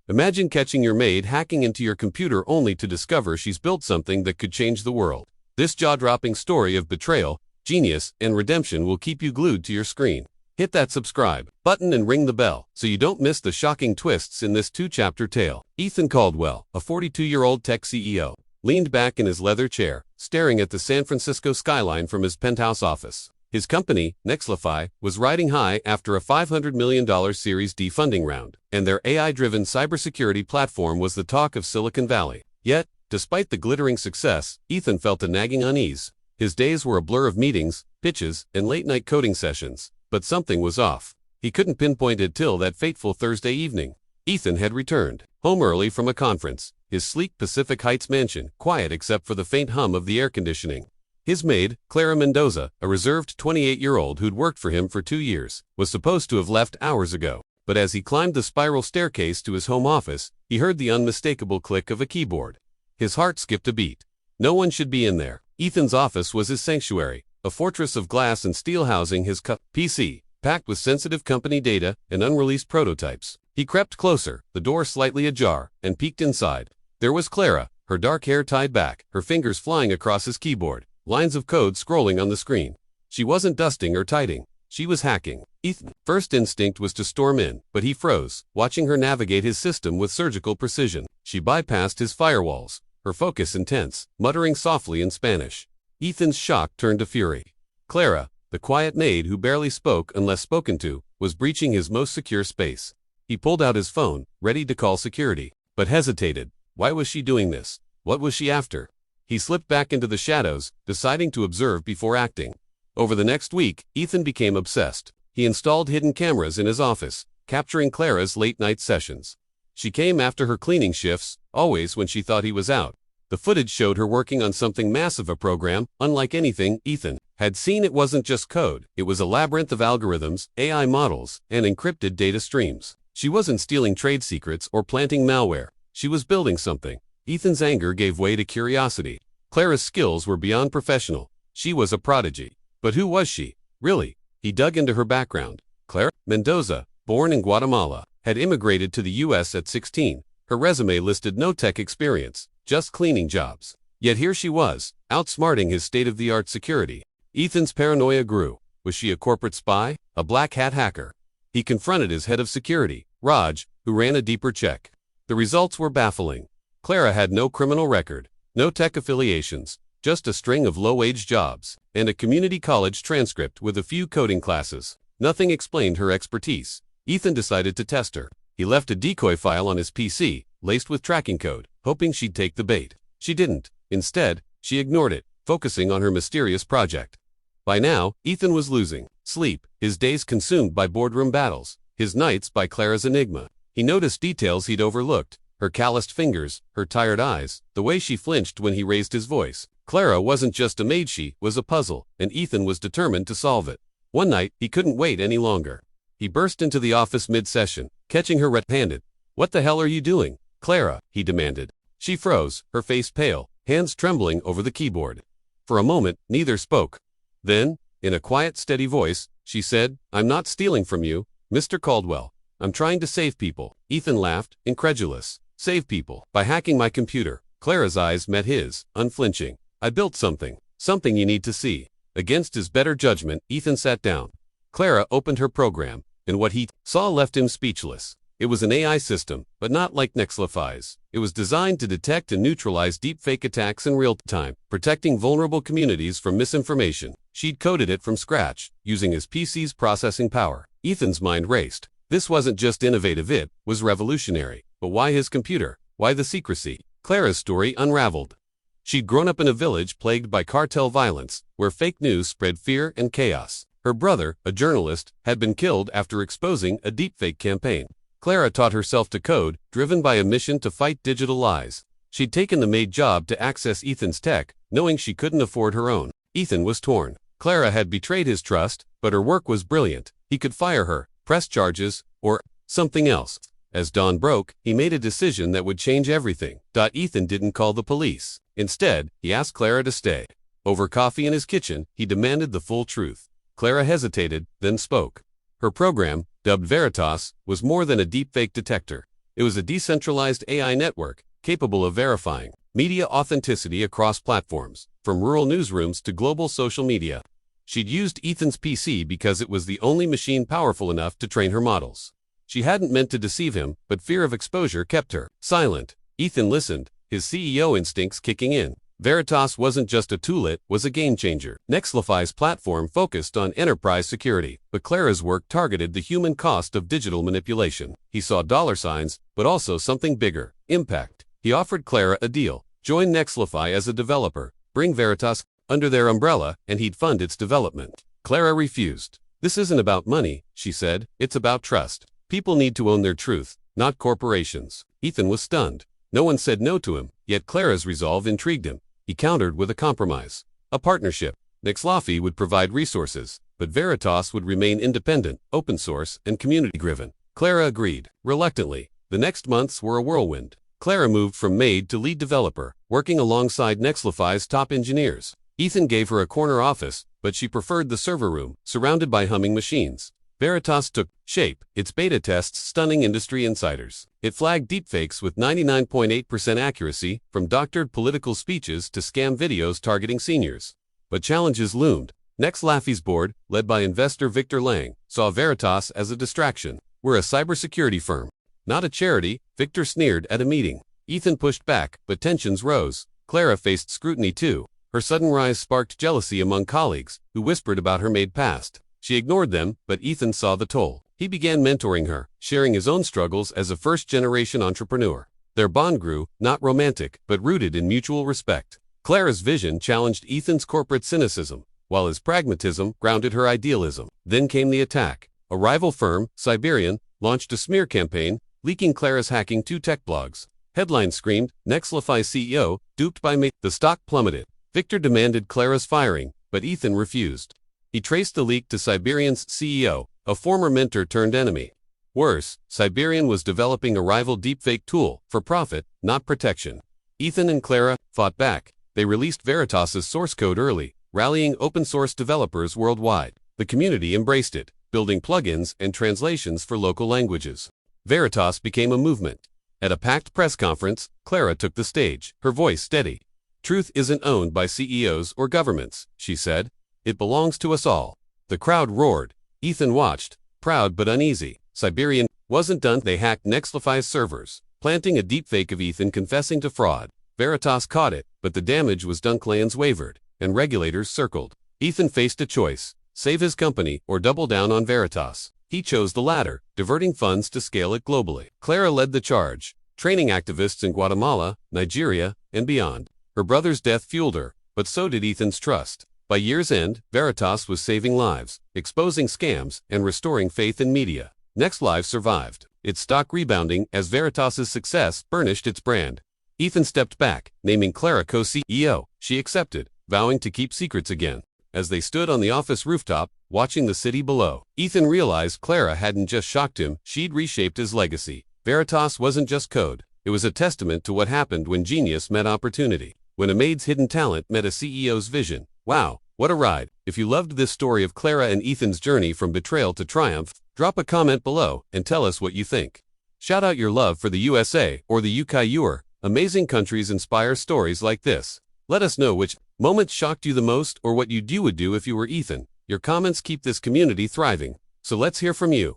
Imagine catching your maid hacking into your computer only to discover she's built something that could change the world. This jaw-dropping story of betrayal, genius, and redemption will keep you glued to your screen. Hit that subscribe button and ring the bell so you don't miss the shocking twists in this two-chapter tale. Ethan Caldwell, a 42-year-old tech CEO, leaned back in his leather chair, staring at the San Francisco skyline from his penthouse office. His company, Nexlify, was riding high after a $500 million Series D funding round, and their AI-driven cybersecurity platform was the talk of Silicon Valley. Yet, despite the glittering success, Ethan felt a nagging unease. His days were a blur of meetings, pitches, and late-night coding sessions, but something was off. He couldn't pinpoint it till that fateful Thursday evening. Ethan had returned home early from a conference, his sleek Pacific Heights mansion quiet except for the faint hum of the air conditioning. His maid, Clara Mendoza, a reserved 28-year-old who'd worked for him for 2 years, was supposed to have left hours ago. But as he climbed the spiral staircase to his home office, he heard the unmistakable click of a keyboard. His heart skipped a beat. No one should be in there. Ethan's office was his sanctuary, a fortress of glass and steel housing his PC, packed with sensitive company data and unreleased prototypes. He crept closer, the door slightly ajar, and peeked inside. There was Clara, her dark hair tied back, her fingers flying across his keyboard, lines of code scrolling on the screen. She wasn't dusting or typing. She was hacking. Ethan's first instinct was to storm in, but he froze, watching her navigate his system with surgical precision. She bypassed his firewalls, her focus intense, muttering softly in Spanish. Ethan's shock turned to fury. Clara, the quiet maid who barely spoke unless spoken to, was breaching his most secure space. He pulled out his phone, ready to call security, but hesitated. Why was she doing this? What was she after? He slipped back into the shadows, deciding to observe before acting. Over the next week, Ethan became obsessed. He installed hidden cameras in his office, capturing Clara's late-night sessions. She came after her cleaning shifts, always when she thought he was out. The footage showed her working on something massive, a program, unlike anything Ethan had seen. It wasn't just code, it was a labyrinth of algorithms, AI models, and encrypted data streams. She wasn't stealing trade secrets or planting malware. She was building something. Ethan's anger gave way to curiosity. Clara's skills were beyond professional. She was a prodigy. But who was she, really? He dug into her background. Clara Mendoza, born in Guatemala, had immigrated to the U.S. at 16. Her resume listed no tech experience, just cleaning jobs. Yet here she was, outsmarting his state-of-the-art security. Ethan's paranoia grew. Was she a corporate spy? A black hat hacker? He confronted his head of security, Raj, who ran a deeper check. The results were baffling. Clara had no criminal record, no tech affiliations, just a string of low-wage jobs, and a community college transcript with a few coding classes. Nothing explained her expertise. Ethan decided to test her. He left a decoy file on his PC, laced with tracking code, hoping she'd take the bait. She didn't. Instead, she ignored it, focusing on her mysterious project. By now, Ethan was losing sleep, his days consumed by boardroom battles, his nights by Clara's enigma. He noticed details he'd overlooked. Her calloused fingers, her tired eyes, the way she flinched when he raised his voice. Clara wasn't just a maid, she was a puzzle, and Ethan was determined to solve it. One night, he couldn't wait any longer. He burst into the office mid-session, catching her red-handed. "What the hell are you doing, Clara?" he demanded. She froze, her face pale, hands trembling over the keyboard. For a moment, neither spoke. Then, in a quiet, steady voice, she said, "I'm not stealing from you, Mr. Caldwell. I'm trying to save people." Ethan laughed, incredulous. "Save people? By hacking my computer?" Clara's eyes met his, unflinching. "I built something you need to see." Against his better judgment, Ethan sat down. Clara opened her program, and what he saw left him speechless. It was an AI system, but not like Nexlify's. It was designed to detect and neutralize deepfake attacks in real time, protecting vulnerable communities from misinformation. She'd coded it from scratch, using his PC's processing power. Ethan's mind raced. This wasn't just innovative, it was revolutionary. But why his computer? Why the secrecy? Clara's story unraveled. She'd grown up in a village plagued by cartel violence, where fake news spread fear and chaos. Her brother, a journalist, had been killed after exposing a deepfake campaign. Clara taught herself to code, driven by a mission to fight digital lies. She'd taken the maid job to access Ethan's tech, knowing she couldn't afford her own. Ethan was torn. Clara had betrayed his trust, but her work was brilliant. He could fire her, press charges, or something else. As dawn broke, he made a decision that would change everything. Ethan didn't call the police. Instead, he asked Clara to stay. Over coffee in his kitchen, he demanded the full truth. Clara hesitated, then spoke. Her program, dubbed Veritas, was more than a deepfake detector. It was a decentralized AI network, capable of verifying media authenticity across platforms, from rural newsrooms to global social media. She'd used Ethan's PC because it was the only machine powerful enough to train her models. She hadn't meant to deceive him, but fear of exposure kept her silent. Ethan listened, his CEO instincts kicking in. Veritas wasn't just a tool, it was a game-changer. Nexlify's platform focused on enterprise security, but Clara's work targeted the human cost of digital manipulation. He saw dollar signs, but also something bigger: impact. He offered Clara a deal: join Nexlify as a developer, bring Veritas under their umbrella, and he'd fund its development. Clara refused. "This isn't about money," she said, "it's about trust. People need to own their truth, not corporations." Ethan was stunned. No one said no to him, yet Clara's resolve intrigued him. He countered with a compromise: a partnership. Nexlify would provide resources, but Veritas would remain independent, open source, and community-driven. Clara agreed, reluctantly. The next months were a whirlwind. Clara moved from Maid to lead developer, working alongside Nexlify's top engineers. Ethan gave her a corner office, but she preferred the server room, surrounded by humming machines. Veritas took shape, its beta tests stunning industry insiders. It flagged deepfakes with 99.8% accuracy, from doctored political speeches to scam videos targeting seniors. But challenges loomed. Nexlify's board, led by investor Victor Lang, saw Veritas as a distraction. "We're a cybersecurity firm, not a charity," Victor sneered at a meeting. Ethan pushed back, but tensions rose. Clara faced scrutiny too. Her sudden rise sparked jealousy among colleagues, who whispered about her Maid past. She ignored them, but Ethan saw the toll. He began mentoring her, sharing his own struggles as a first-generation entrepreneur. Their bond grew, not romantic, but rooted in mutual respect. Clara's vision challenged Ethan's corporate cynicism, while his pragmatism grounded her idealism. Then came the attack. A rival firm, Siberian, launched a smear campaign, leaking Clara's hacking to tech blogs. Headlines screamed, "Nexlify CEO, duped by Maid." The stock plummeted. Victor demanded Clara's firing, but Ethan refused. He traced the leak to Siberian's CEO, a former mentor turned enemy. Worse, Siberian was developing a rival deepfake tool, for profit, not protection. Ethan and Clara fought back. They released Veritas's source code early, rallying open-source developers worldwide. The community embraced it, building plugins and translations for local languages. Veritas became a movement. At a packed press conference, Clara took the stage, her voice steady. "Truth isn't owned by CEOs or governments," she said. "It belongs to us all." The crowd roared. Ethan watched, proud but uneasy. Siberian wasn't done. They hacked Nexlify's servers, planting a deepfake of Ethan confessing to fraud. Veritas caught it, but the damage was done. Clans wavered, and regulators circled. Ethan faced a choice: save his company or double down on Veritas. He chose the latter, diverting funds to scale it globally. Clara led the charge, training activists in Guatemala, Nigeria, and beyond. Her brother's death fueled her, but so did Ethan's trust. By year's end, Veritas was saving lives, exposing scams, and restoring faith in media. Nexlify survived, its stock rebounding as Veritas's success burnished its brand. Ethan stepped back, naming Clara co-CEO. She accepted, vowing to keep secrets again. As they stood on the office rooftop, watching the city below, Ethan realized Clara hadn't just shocked him, she'd reshaped his legacy. Veritas wasn't just code. It was a testament to what happened when genius met opportunity. When a Maid's hidden talent met a CEO's vision. Wow, what a ride. If you loved this story of Clara and Ethan's journey from betrayal to triumph, drop a comment below and tell us what you think. Shout out your love for the USA or the UK. Amazing countries inspire stories like this. Let us know which moments shocked you the most or what you would do if you were Ethan. Your comments keep this community thriving. So let's hear from you.